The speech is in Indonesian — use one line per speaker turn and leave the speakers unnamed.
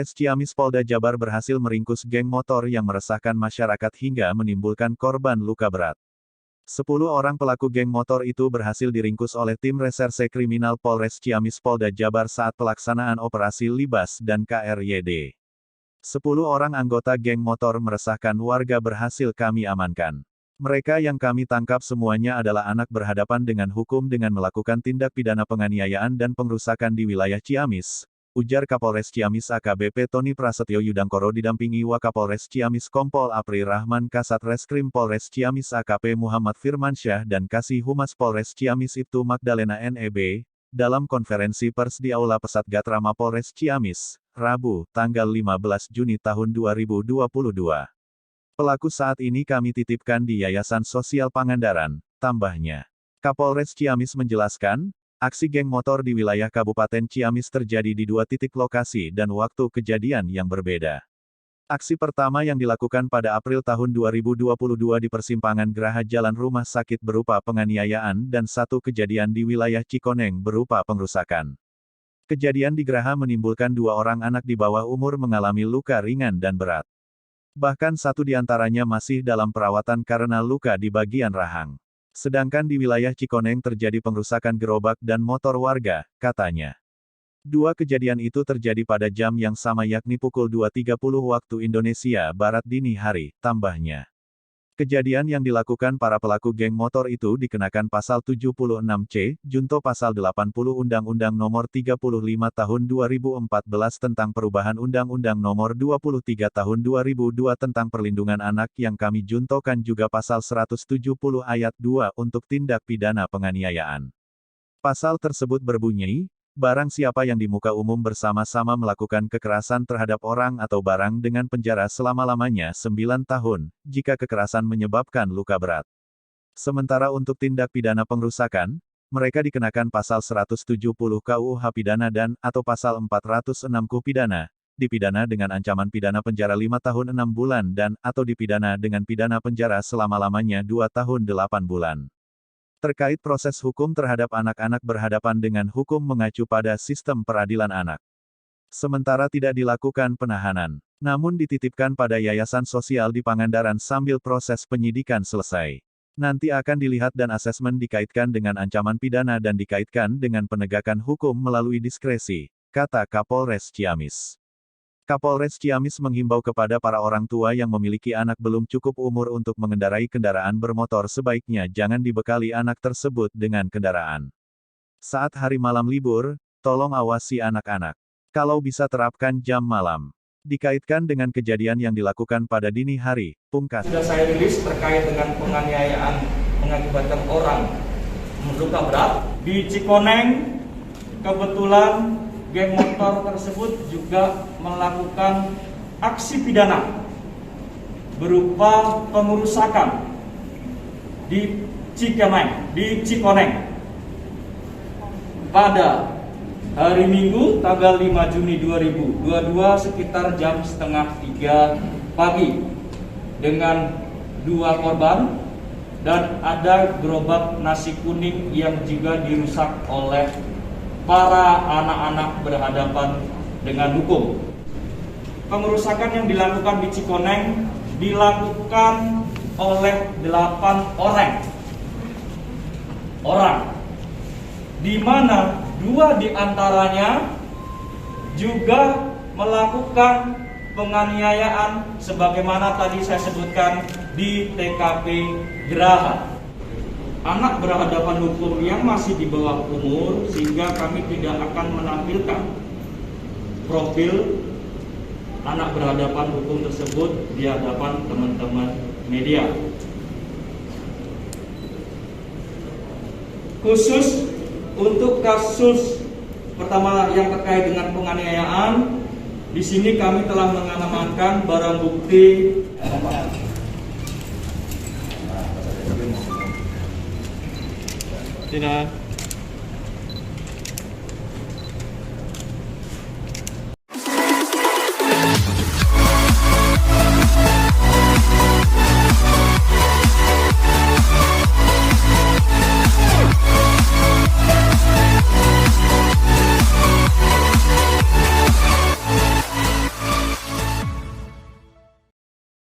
Kapolres Ciamis Polda Jabar berhasil meringkus geng motor yang meresahkan masyarakat hingga menimbulkan korban luka berat. 10 orang pelaku geng motor itu berhasil diringkus oleh tim reserse kriminal Polres Ciamis Polda Jabar saat pelaksanaan operasi Libas dan KRYD. 10 orang anggota geng motor meresahkan warga berhasil kami amankan. Mereka yang kami tangkap semuanya adalah anak berhadapan dengan hukum dengan melakukan tindak pidana penganiayaan dan pengrusakan di wilayah Ciamis, ujar Kapolres Ciamis AKBP Tony Prasetyo Yudangkoro didampingi Wakapolres Ciamis Kompol Apri Rahman Kasat Reskrim Polres Ciamis AKP Muhammad Firmansyah dan Kasih Humas Polres Ciamis Ibtu Magdalena NEB, dalam konferensi pers di Aula Pesat Gatra Mapolres Ciamis, Rabu, tanggal 15 Juni tahun 2022. Pelaku saat ini kami titipkan di Yayasan Sosial Pangandaran, tambahnya. Kapolres Ciamis menjelaskan, aksi geng motor di wilayah Kabupaten Ciamis terjadi di 2 titik lokasi dan waktu kejadian yang berbeda. Aksi pertama yang dilakukan pada April tahun 2022 di persimpangan Geraha Jalan Rumah Sakit berupa penganiayaan dan satu kejadian di wilayah Cikoneng berupa pengrusakan. Kejadian di Geraha menimbulkan 2 orang anak di bawah umur mengalami luka ringan dan berat. Bahkan 1 diantaranya masih dalam perawatan karena luka di bagian rahang. Sedangkan di wilayah Cikoneng terjadi pengrusakan gerobak dan motor warga, katanya. 2 kejadian itu terjadi pada jam yang sama yakni pukul 2.30 waktu Indonesia Barat dini hari, tambahnya. Kejadian yang dilakukan para pelaku geng motor itu dikenakan pasal 76C, junto pasal 80 Undang-Undang Nomor 35 Tahun 2014 tentang perubahan Undang-Undang Nomor 23 Tahun 2002 tentang perlindungan anak yang kami juntokan juga pasal 170 ayat 2 untuk tindak pidana penganiayaan. Pasal tersebut berbunyi, barang siapa yang di muka umum bersama-sama melakukan kekerasan terhadap orang atau barang dengan penjara selama-lamanya 9 tahun, jika kekerasan menyebabkan luka berat. Sementara untuk tindak pidana pengrusakan, mereka dikenakan pasal 170 KUH pidana dan, atau pasal 406 KUH pidana, dipidana dengan ancaman pidana penjara 5 tahun 6 bulan dan, atau dipidana dengan pidana penjara selama-lamanya 2 tahun 8 bulan. Terkait proses hukum terhadap anak-anak berhadapan dengan hukum mengacu pada sistem peradilan anak. Sementara tidak dilakukan penahanan, namun dititipkan pada yayasan sosial di Pangandaran sambil proses penyidikan selesai. Nanti akan dilihat dan asesmen dikaitkan dengan ancaman pidana dan dikaitkan dengan penegakan hukum melalui diskresi, kata Kapolres Ciamis. Kapolres Ciamis menghimbau kepada para orang tua yang memiliki anak belum cukup umur untuk mengendarai kendaraan bermotor sebaiknya jangan dibekali anak tersebut dengan kendaraan. Saat hari malam libur, tolong awasi anak-anak. Kalau bisa terapkan jam malam. Dikaitkan dengan kejadian yang dilakukan pada dini hari, pungkas.
Sudah saya rilis terkait dengan penganiayaan mengakibatkan orang luka berat. Di Cikoneng, kebetulan geng motor tersebut juga melakukan aksi pidana berupa pengerusakan di Cikoneng pada hari Minggu tanggal 5 Juni 2022 sekitar jam setengah 3 pagi dengan 2 korban dan ada gerobak nasi kuning yang juga dirusak oleh para anak-anak berhadapan dengan hukum. Pengerusakan yang dilakukan di Cikoneng dilakukan oleh 8 orang, di mana 2 diantaranya juga melakukan penganiayaan sebagaimana tadi saya sebutkan di TKP Geraha. Anak berhadapan hukum yang masih di bawah umur sehingga kami tidak akan menampilkan profil anak berhadapan hukum tersebut di hadapan teman-teman media. Khusus untuk kasus pertama yang terkait dengan penganiayaan, di sini kami telah mengamankan barang bukti
Tina.